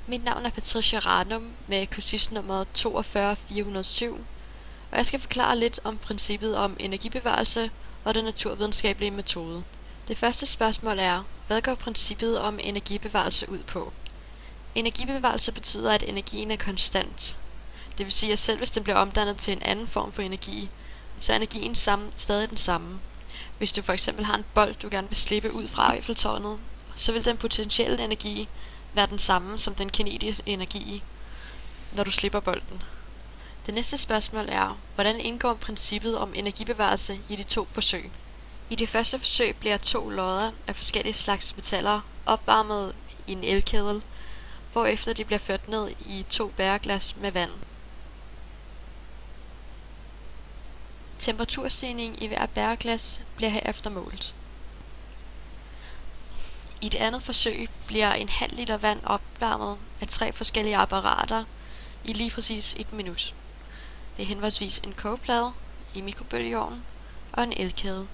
Mit navn er Patricia Ranum med kursistnummer 42407, og jeg skal forklare lidt om princippet om energibevarelse og den naturvidenskabelige metode. Det første spørgsmål er, hvad går princippet om energibevarelse ud på? Energibevarelse betyder, at energien er konstant. Det vil sige, at selv hvis den bliver omdannet til en anden form for energi, så er energien stadig den samme. Hvis du for eksempel har en bold, du gerne vil slippe ud fra Eiffeltårnet, så vil den potentielle energi være den samme som den kinetiske energi, når du slipper bolden. Det næste spørgsmål er, hvordan indgår princippet om energibevarelse i de to forsøg? I det første forsøg bliver 2 lodder af forskellige slags metaller opvarmet i en elkedel, hvorefter de bliver ført ned i 2 bæreglas med vand. Temperaturstigningen i hver bæreglas bliver herefter målt. I det andet forsøg bliver en halv liter vand opvarmet af 3 forskellige apparater i lige præcis 1 minut. Det er henholdsvis en kogeplade, en mikrobølgeovn og en elkedel.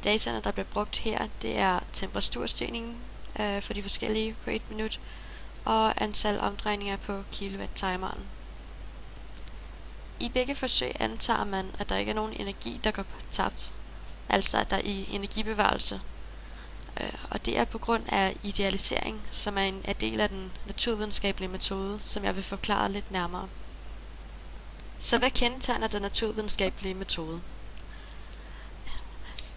Dataene, der bliver brugt her, det er temperaturstigningen for de forskellige på 1 minut og antal omdrejninger på kilowatt-timeren. I begge forsøg antager man, at der ikke er nogen energi, der går tabt, altså at der er i energibevarelse. Og det er på grund af idealisering, som er en del af den naturvidenskabelige metode, som jeg vil forklare lidt nærmere. Så hvad kendetegner den naturvidenskabelige metode?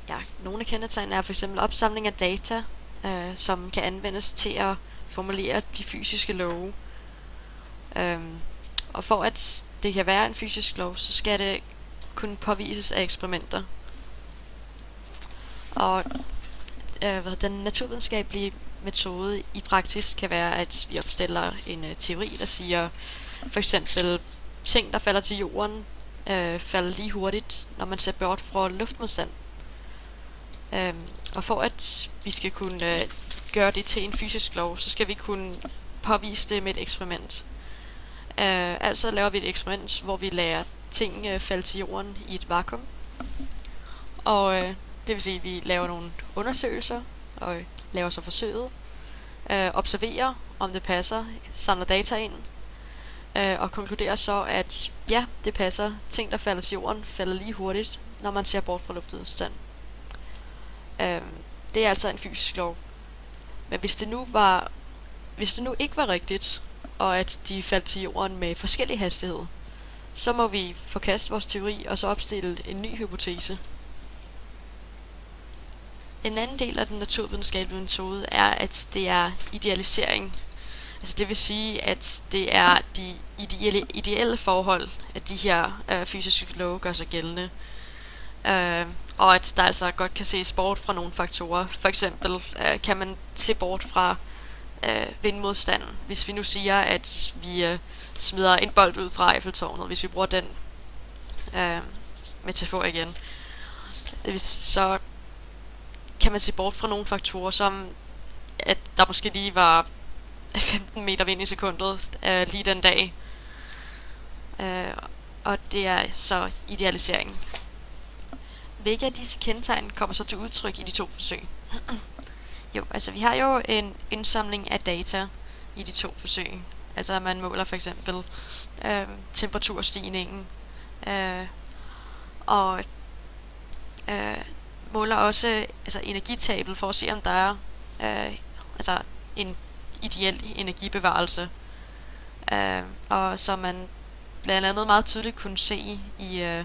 Ja, nogle af kendetegnene er f.eks. opsamling af data, som kan anvendes til at formulere de fysiske love. Og for at det kan være en fysisk lov, så skal det kunne påvises af eksperimenter. Og den naturvidenskabelige metode i praksis kan være, at vi opstiller en teori, der siger for eksempel ting, der falder til jorden, falder lige hurtigt, når man ser bort fra luftmodstand. Og for at vi skal kunne gøre det til en fysisk lov, så skal vi kunne påvise det med et eksperiment. Altså laver vi et eksperiment, hvor vi lader ting falde til jorden i et vakuum. Og det vil sige, at vi laver nogle undersøgelser og laver så forsøget, observerer om det passer, samler data ind og konkluderer så, at ja, det passer. Ting, der falder til jorden, falder lige hurtigt, når man ser bort fra luftmodstand. Det er altså en fysisk lov. Men hvis det nu ikke var rigtigt, og at de faldt til jorden med forskellige hastigheder, så må vi forkaste vores teori og så opstille en ny hypotese. En anden del af den naturvidenskabelige metode er, at det er idealisering. Altså det vil sige, at det er de ideelle forhold, at de her fysiske love gør sig gældende. Og at der altså godt kan ses bort fra nogle faktorer. For eksempel kan man se bort fra vindmodstanden. Hvis vi nu siger, at vi smider en bold ud fra Eiffeltårnet, hvis vi bruger den metafor igen, så kan man se bort fra nogle faktorer, som at der måske lige var 15 meter vind i sekundet lige den dag. Og det er så idealiseringen. Hvilke af disse kendetegn kommer så til udtryk i de to forsøg? Jo, altså vi har jo en indsamling af data i de to forsøg. Altså man måler for eksempel temperaturstigningen og måler også energitabet for at se om der er en ideel energibevarelse. Og som man blandt andet meget tydeligt kunne se i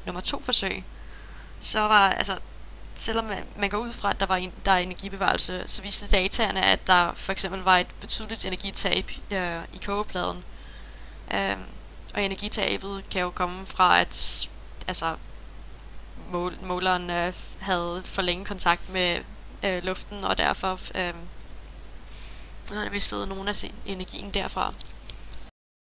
nummer 2 forsøg, så var selvom man går ud fra, at der er energibevarelse, så viste dataerne, at der for eksempel var et betydeligt energitab i kogepladen. Og energitabet kan jo komme fra, at måleren havde for længe kontakt med luften, og derfor havde det mistet nogle af energien derfra.